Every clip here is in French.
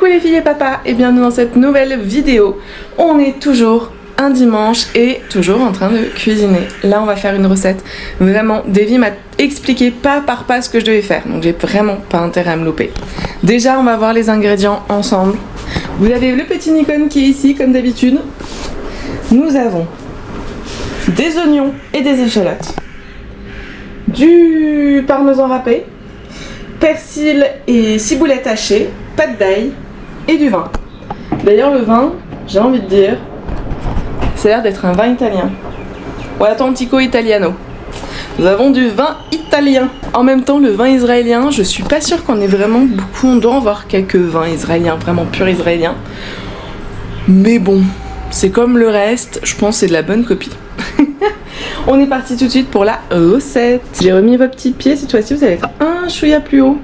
Coucou les filles et papa et bienvenue dans cette nouvelle vidéo. On est toujours un dimanche et toujours en train de cuisiner. Là on va faire une recette. Vraiment, Davy m'a expliqué pas par pas ce que je devais faire. Donc j'ai vraiment pas intérêt à me louper. Déjà on va voir les ingrédients ensemble. Vous avez le petit Nikon qui est ici comme d'habitude. Nous avons des oignons et des échalotes. Du parmesan râpé. Persil et ciboulette hachée, pâte d'ail et du vin. D'ailleurs le vin, j'ai envie de dire, ça a l'air d'être un vin italien. Ou Atlantico Italiano. Nous avons du vin italien. En même temps le vin israélien, je suis pas sûre qu'on ait vraiment beaucoup, on doit en voir quelques vins israéliens, vraiment purs israéliens. Mais bon, c'est comme le reste, je pense que c'est de la bonne copie. On est parti tout de suite pour la recette. J'ai remis vos petits pieds, cette fois-ci vous allez être un chouïa plus haut.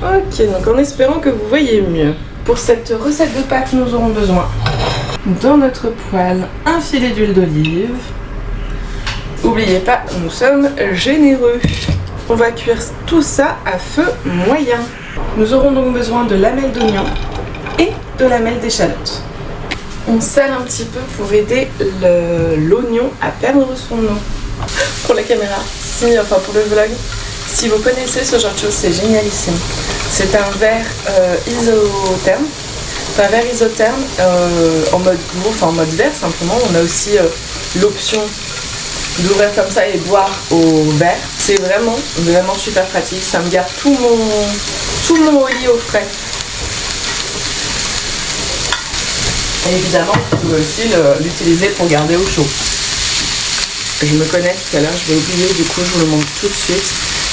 Ok, donc en espérant que vous voyez mieux. Pour cette recette de pâtes, nous aurons besoin, dans notre poêle, un filet d'huile d'olive. N'oubliez pas, nous sommes généreux. On va cuire tout ça à feu moyen. Nous aurons donc besoin de lamelles d'oignon et de lamelles d'échalotes. On sale un petit peu pour aider l'oignon à perdre son eau. Pour la caméra, enfin pour le vlog, si vous connaissez ce genre de choses, c'est génialissime. C'est un verre isotherme. C'est un verre isotherme en mode gourd, enfin en mode verre simplement. On a aussi l'option d'ouvrir comme ça et boire au verre. C'est vraiment super pratique. Ça me garde tout mon oli au frais. Et évidemment, vous pouvez aussi l'utiliser pour garder au chaud. Je me connais tout à l'heure, je vais oublier, du coup je vous le montre tout de suite.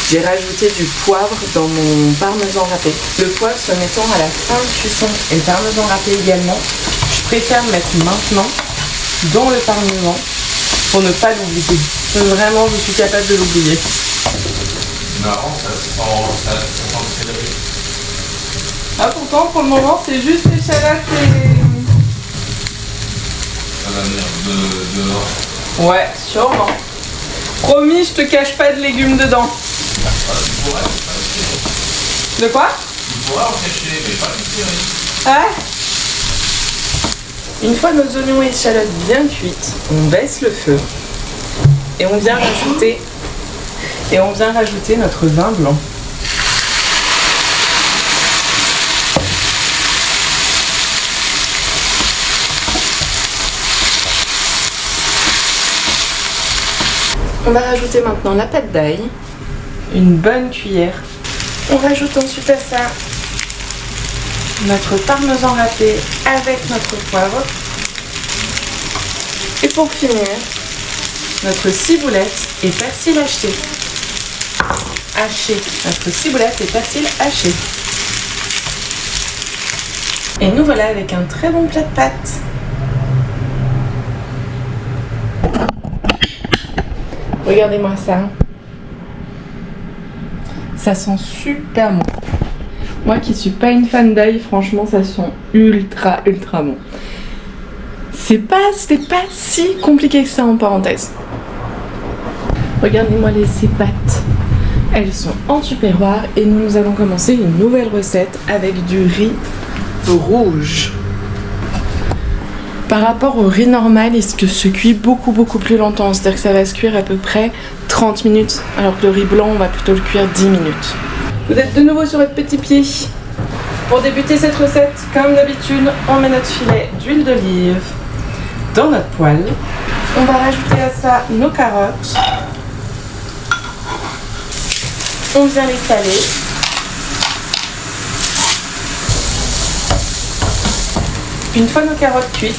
J'ai rajouté du poivre dans mon parmesan râpé. Le poivre se mettant à la fin de cuisson et le parmesan râpé également, je préfère le mettre maintenant dans le parmesan pour ne pas l'oublier. Vraiment, je suis capable de l'oublier. Non, ça sent très. Ah pourtant, pour le moment, c'est juste l'échalote et... Ça va venir dehors. Ouais, sûrement. Promis, je te cache pas de légumes dedans. De quoi? Tu pourras en cacher, mais pas les tirer. Ah. Une fois nos oignons et échalotes bien cuites, on baisse le feu et on vient rajouter notre vin blanc. On va rajouter maintenant la pâte d'ail, une bonne cuillère. On rajoute ensuite à ça notre parmesan râpé avec notre poivre. Et pour finir, notre ciboulette et persil haché. Notre ciboulette et persil haché. Et nous voilà avec un très bon plat de pâtes. Regardez-moi ça. Ça sent super bon. Moi qui suis pas une fan d'ail, franchement ça sent ultra bon. C'était pas si compliqué que ça en parenthèse. Regardez-moi ces pâtes. Elles sont en tupperware et nous allons commencer une nouvelle recette avec du riz rouge. Par rapport au riz normal, il se cuit beaucoup plus longtemps. C'est-à-dire que ça va se cuire à peu près 30 minutes. Alors que le riz blanc, on va plutôt le cuire 10 minutes. Vous êtes de nouveau sur votre petit pied. Pour débuter cette recette, comme d'habitude, on met notre filet d'huile d'olive dans notre poêle. On va rajouter à ça nos carottes. On vient les saler. Une fois nos carottes cuites,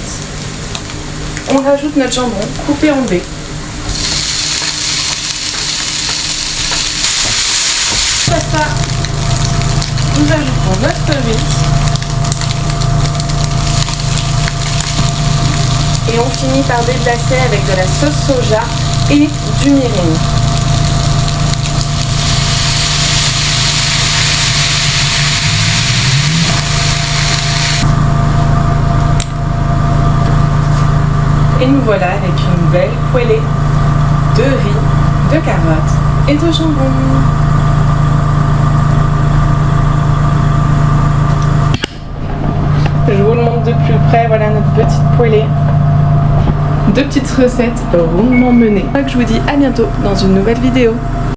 on rajoute notre jambon coupé en dés. Après ça, nous ajoutons notre riz. Et on finit par déglacer avec de la sauce soja et du mirin. Et nous voilà avec une belle poêlée de riz, de carottes et de jambon. Je vous le montre de plus près, voilà notre petite poêlée. 2 petites recettes rondement menées. Je vous dis à bientôt dans une nouvelle vidéo.